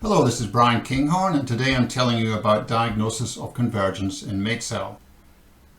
Hello, this is Brian Kinghorn, and today I'm telling you about diagnosis of convergence in Matesel.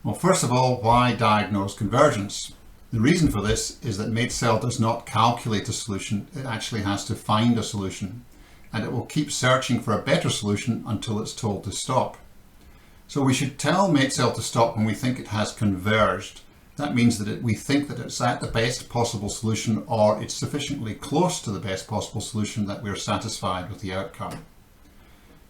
Well, first of all, why diagnose convergence? The reason for this is that Matesel does not calculate a solution, it actually has to find a solution, and it will keep searching for a better solution until it's told to stop. So we should tell Matesel to stop when we think it has converged. That means that we think that it's at the best possible solution, or it's sufficiently close to the best possible solution that we're satisfied with the outcome.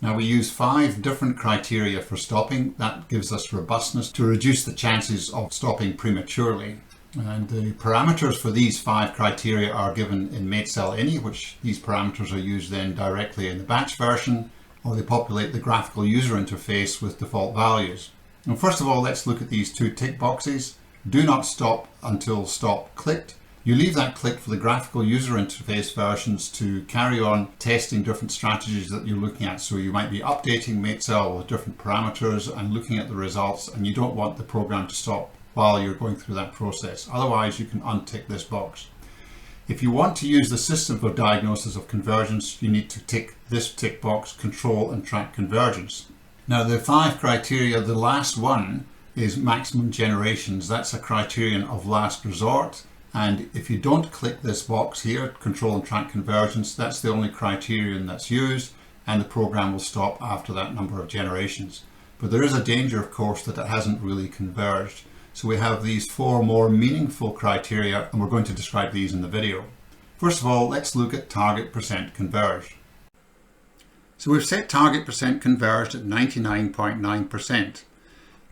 Now we use 5 different criteria for stopping. That gives us robustness to reduce the chances of stopping prematurely. And the parameters for these 5 criteria are given in Matesel ini, which these parameters are used then directly in the batch version, or they populate the graphical user interface with default values. And first of all, let's look at these 2 tick boxes. Do not stop until stop clicked. You leave that clicked for the graphical user interface versions to carry on testing different strategies that you're looking at. So you might be updating Matesel with different parameters and looking at the results, and you don't want the program to stop while you're going through that process. Otherwise, you can untick this box. If you want to use the system for diagnosis of convergence, you need to tick this tick box, control and track convergence. Now the 5 criteria, the last one is maximum generations. That's a criterion of last resort, and if you don't click this box here, control and track convergence, that's the only criterion that's used, and the program will stop after that number of generations. But there is a danger, of course, that it hasn't really converged. So we have these 4 more meaningful criteria, and we're going to describe these in the video. First of all, let's look at target percent converged. So we've set target percent converged at 99.9%.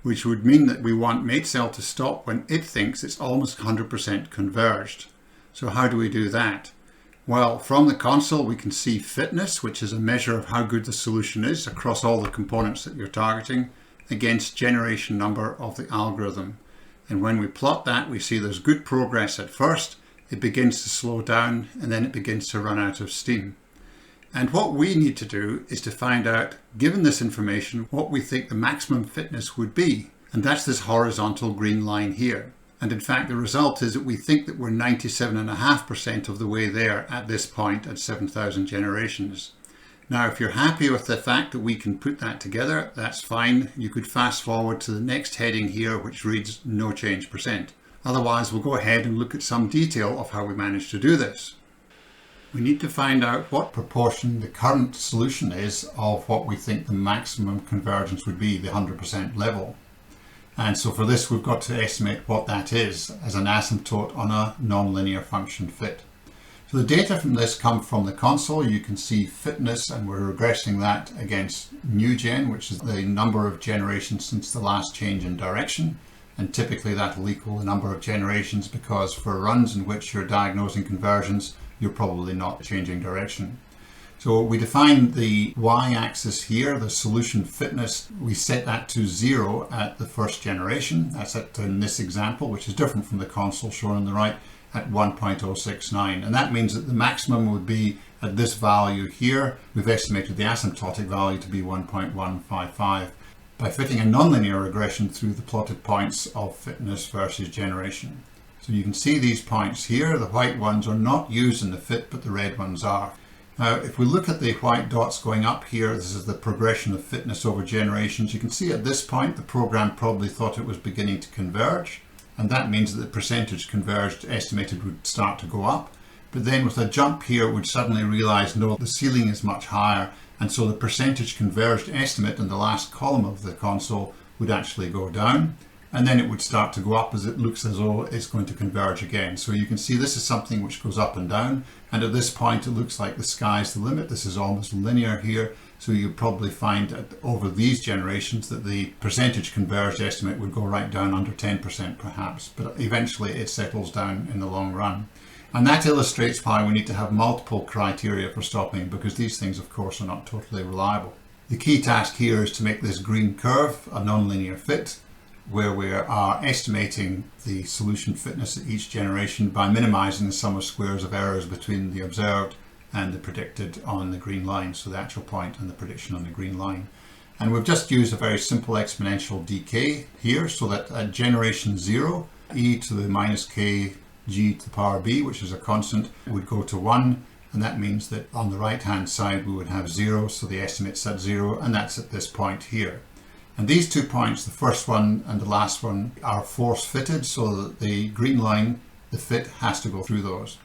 which would mean that we want Matesel to stop when it thinks it's almost 100% converged. So how do we do that? Well, from the console we can see fitness, which is a measure of how good the solution is across all the components that you're targeting, against generation number of the algorithm. And when we plot that, we see there's good progress at first, it begins to slow down, and then it begins to run out of steam. And what we need to do is to find out, given this information, what we think the maximum fitness would be. And that's this horizontal green line here. And in fact, the result is that we think that we're 97.5% of the way there at this point at 7,000 generations. Now, if you're happy with the fact that we can put that together, that's fine. You could fast forward to the next heading here, which reads no change percent. Otherwise, we'll go ahead and look at some detail of how we managed to do this. We need to find out what proportion the current solution is of what we think the maximum convergence would be, the 100% level. And so for this, we've got to estimate what that is as an asymptote on a nonlinear function fit. So the data from this come from the console. You can see fitness, and we're regressing that against new gen, which is the number of generations since the last change in direction. And typically that will equal the number of generations, because for runs in which you're diagnosing convergence, you're probably not changing direction. So we define the y-axis here, the solution fitness. We set that to 0 at the first generation. That's in this example, which is different from the console shown on the right, at 1.069. And that means that the maximum would be at this value here. We've estimated the asymptotic value to be 1.155 by fitting a nonlinear regression through the plotted points of fitness versus generation. So you can see these points here. The white ones are not used in the fit, but the red ones are. Now, if we look at the white dots going up here, this is the progression of fitness over generations. You can see at this point, the program probably thought it was beginning to converge. And that means that the percentage converged estimated would start to go up. But then with a jump here, it would suddenly realize, no, the ceiling is much higher. And so the percentage converged estimate in the last column of the console would actually go down. And then it would start to go up as it looks as though it's going to converge again. So you can see this is something which goes up and down. And at this point, it looks like the sky's the limit. This is almost linear here. So you'll probably find that over these generations that the percentage converged estimate would go right down under 10% perhaps. But eventually it settles down in the long run. And that illustrates why we need to have multiple criteria for stopping, because these things, of course, are not totally reliable. The key task here is to make this green curve a nonlinear fit, where we are estimating the solution fitness at each generation by minimizing the sum of squares of errors between the observed and the predicted on the green line, so the actual point and the prediction on the green line. And we've just used a very simple exponential decay here, so that at generation 0, e to the minus k g to the power b, which is a constant, would go to 1, And that means that on the right hand side we would have 0, so the estimate's at 0, and that's at this point here. And these 2 points, the first one and the last one, are force fitted, so that the green line, the fit, has to go through those.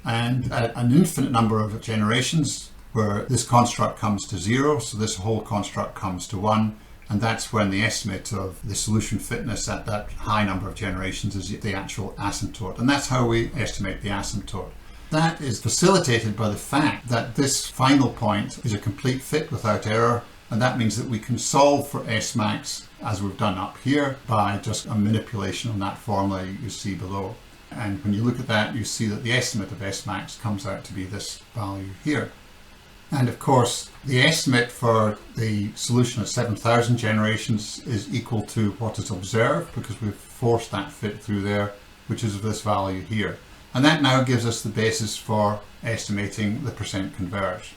And at an infinite number of generations where this construct comes to 0, so this whole construct comes to 1, and that's when the estimate of the solution fitness at that high number of generations is the actual asymptote. And that's how we estimate the asymptote. That is facilitated by the fact that this final point is a complete fit without error, and that means that we can solve for S max as we've done up here by just a manipulation on that formula you see below. And when you look at that, you see that the estimate of S max comes out to be this value here. And of course, the estimate for the solution at 7,000 generations is equal to what is observed, because we've forced that fit through there, which is this value here. And that now gives us the basis for estimating the percent converge.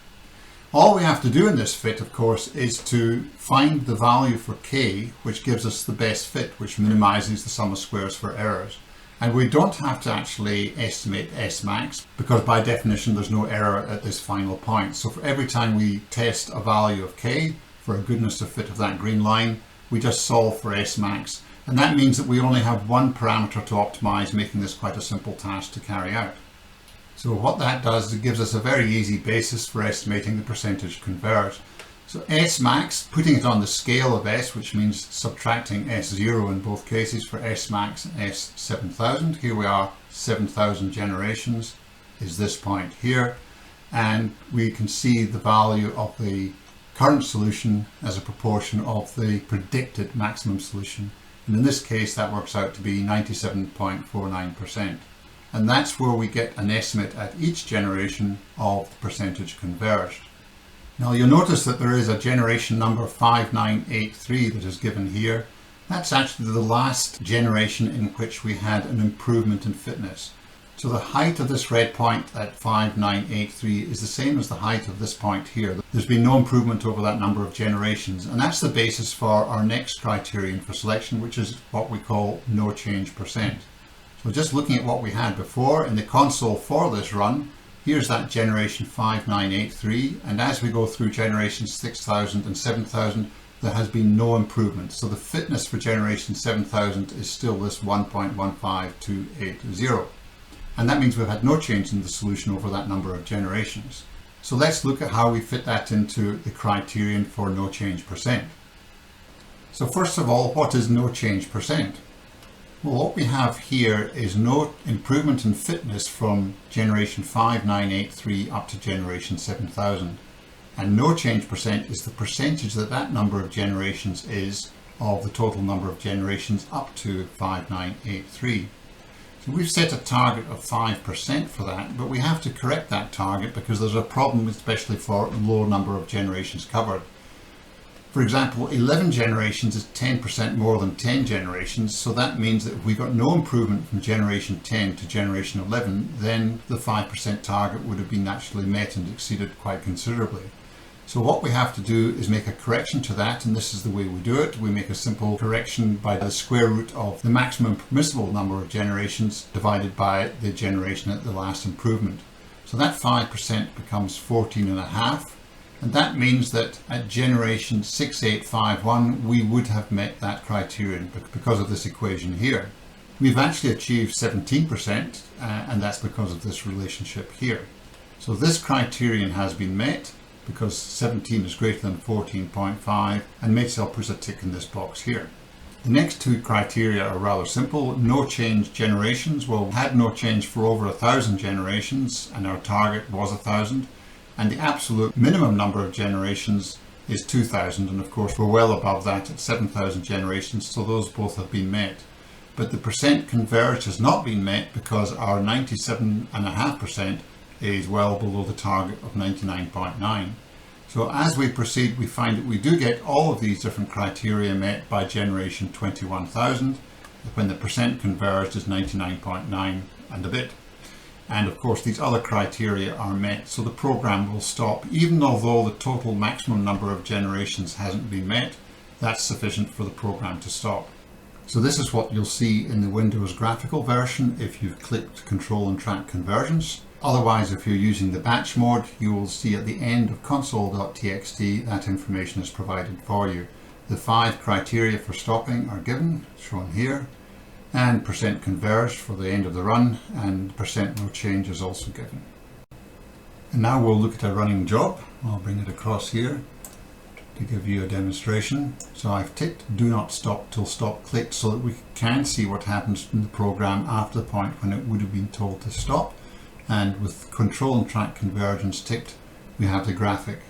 All we have to do in this fit, of course, is to find the value for k, which gives us the best fit, which minimizes the sum of squares for errors. And we don't have to actually estimate S max, because by definition there's no error at this final point. So for every time we test a value of k for a goodness of fit of that green line, we just solve for S max. And that means that we only have one parameter to optimize, making this quite a simple task to carry out. So what that does is it gives us a very easy basis for estimating the percentage converge. So S max, putting it on the scale of S, which means subtracting S0 in both cases for S max and S 7000. Here we are, 7,000 generations is this point here. And we can see the value of the current solution as a proportion of the predicted maximum solution. And in this case, that works out to be 97.49%. And that's where we get an estimate at each generation of the percentage converged. Now you'll notice that there is a generation number 5983 that is given here. That's actually the last generation in which we had an improvement in fitness. So the height of this red point at 5983 is the same as the height of this point here. There's been no improvement over that number of generations, and that's the basis for our next criterion for selection, which is what we call no change percent. So just looking at what we had before in the console for this run, here's that generation 5983, and as we go through generations 6000 and 7000, there has been no improvement. So the fitness for generation 7000 is still this 1.15280. And that means we've had no change in the solution over that number of generations. So let's look at how we fit that into the criterion for no change percent. So first of all, what is no change percent? Well, what we have here is no improvement in fitness from generation 5983 up to generation 7000. And no change percent is the percentage that that number of generations is of the total number of generations up to 5983. So we've set a target of 5% for that, but we have to correct that target because there's a problem, especially for low number of generations covered. For example, 11 generations is 10% more than 10 generations, so that means that if we got no improvement from generation 10 to generation 11, then the 5% target would have been naturally met and exceeded quite considerably. So what we have to do is make a correction to that, and this is the way we do it. We make a simple correction by the square root of the maximum permissible number of generations divided by the generation at the last improvement. So that 5% becomes 14.5, and that means that at generation 6851 we would have met that criterion because of this equation here. We've actually achieved 17%, and that's because of this relationship here. So this criterion has been met, because 17 is greater than 14.5, and Matesel puts a tick in this box here. The next two criteria are rather simple. No change generations. Well, we had no change for over 1,000 generations, and our target was 1,000, and the absolute minimum number of generations is 2,000, and of course we're well above that at 7,000 generations, so those both have been met. But the percent converged has not been met because our 97.5% is well below the target of 99.9. So as we proceed, we find that we do get all of these different criteria met by generation 21,000, when the percent converged is 99.9 and a bit. And of course these other criteria are met, so the program will stop. Even although the total maximum number of generations hasn't been met, that's sufficient for the program to stop. So this is what you'll see in the Windows graphical version if you've clicked Control and Track Convergence. Otherwise, if you're using the batch mode, you will see at the end of console.txt that information is provided for you. The 5 criteria for stopping are given, shown here, and % converged for the end of the run, and % no change is also given. And now we'll look at a running job. I'll bring it across here to give you a demonstration. So I've ticked do not stop till stop clicked so that we can see what happens in the program after the point when it would have been told to stop. And with control and track convergence ticked, we have the graphic.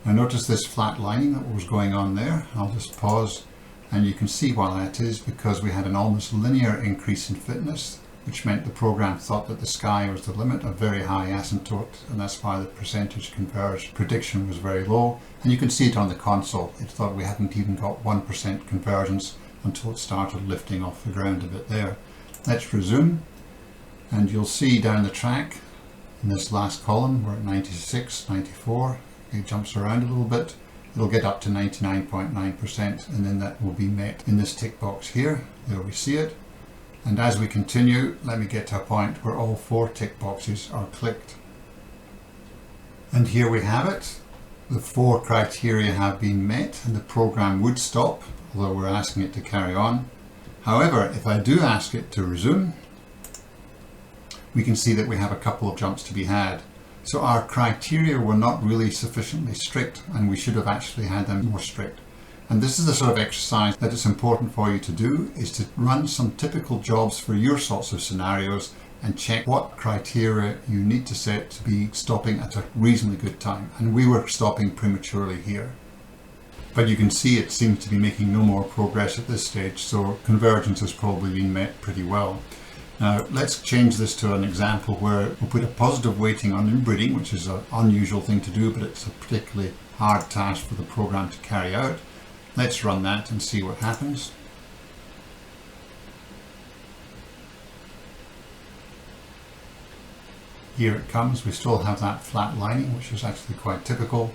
Now notice this flat lining that was going on there. I'll just pause, and you can see why that is, because we had an almost linear increase in fitness, which meant the program thought that the sky was the limit, a very high asymptote, and that's why the percentage converged prediction was very low. And you can see it on the console. It thought we hadn't even got 1% convergence until it started lifting off the ground a bit there. Let's resume, and you'll see down the track in this last column we're at 96, 94. It jumps around a little bit. It'll get up to 99.9%, and then that will be met in this tick box here. There we see it. And as we continue, let me get to a point where all 4 tick boxes are clicked. And here we have it. The 4 criteria have been met and the program would stop, although we're asking it to carry on. However, if I do ask it to resume, we can see that we have a couple of jumps to be had. So our criteria were not really sufficiently strict, and we should have actually had them more strict. And this is the sort of exercise that it's important for you to do, is to run some typical jobs for your sorts of scenarios and check what criteria you need to set to be stopping at a reasonably good time. And we were stopping prematurely here. But you can see it seems to be making no more progress at this stage, so convergence has probably been met pretty well. Now let's change this to an example where we'll put a positive weighting on inbreeding, which is an unusual thing to do, but it's a particularly hard task for the program to carry out. Let's run that and see what happens. Here it comes. We still have that flat lining, which is actually quite typical.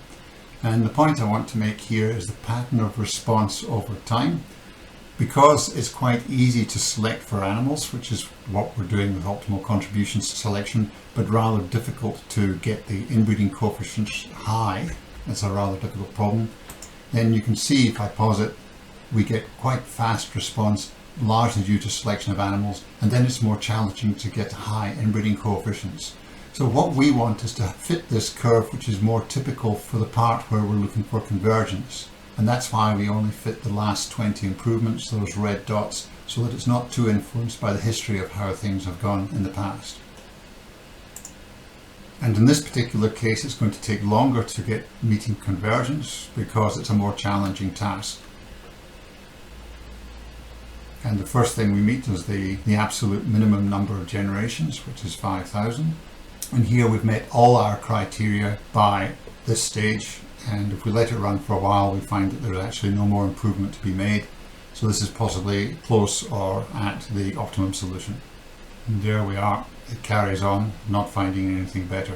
And the point I want to make here is the pattern of response over time. Because it's quite easy to select for animals, which is what we're doing with optimal contribution selection, but rather difficult to get the inbreeding coefficients high. It's a rather difficult problem. Then you can see, if I pause it, we get quite fast response, largely due to selection of animals, and then it's more challenging to get high inbreeding coefficients. So what we want is to fit this curve, which is more typical for the part where we're looking for convergence. And that's why we only fit the last 20 improvements, those red dots, so that it's not too influenced by the history of how things have gone in the past. And in this particular case, it's going to take longer to get meeting convergence because it's a more challenging task. And the first thing we meet is the absolute minimum number of generations, which is 5,000. And here we've met all our criteria by this stage. And if we let it run for a while, we find that there's actually no more improvement to be made. So this is possibly close or at the optimum solution. And there we are. It carries on, not finding anything better.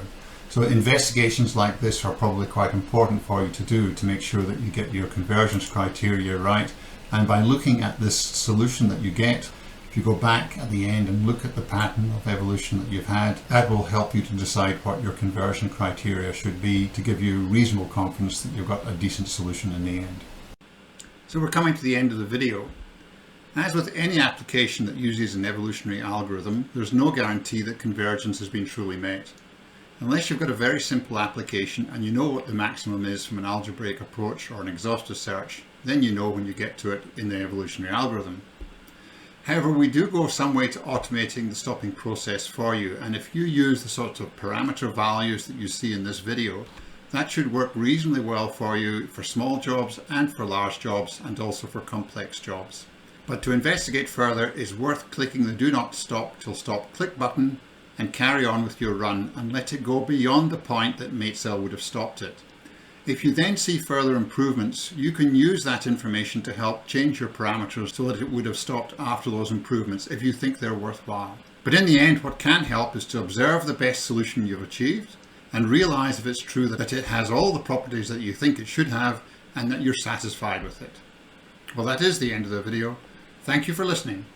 So investigations like this are probably quite important for you to do to make sure that you get your convergence criteria right. And by looking at this solution that you get, if you go back at the end and look at the pattern of evolution that you've had, that will help you to decide what your conversion criteria should be to give you reasonable confidence that you've got a decent solution in the end. So we're coming to the end of the video. As with any application that uses an evolutionary algorithm, there's no guarantee that convergence has been truly met. Unless you've got a very simple application and you know what the maximum is from an algebraic approach or an exhaustive search, then you know when you get to it in the evolutionary algorithm. However, we do go some way to automating the stopping process for you, and if you use the sorts of parameter values that you see in this video, that should work reasonably well for you for small jobs and for large jobs, and also for complex jobs. But to investigate further, it's worth clicking the do not stop till stop click button and carry on with your run and let it go beyond the point that Matesel would have stopped it. If you then see further improvements, you can use that information to help change your parameters so that it would have stopped after those improvements if you think they're worthwhile. But in the end, what can help is to observe the best solution you've achieved and realize if it's true that it has all the properties that you think it should have and that you're satisfied with it. Well, that is the end of the video. Thank you for listening.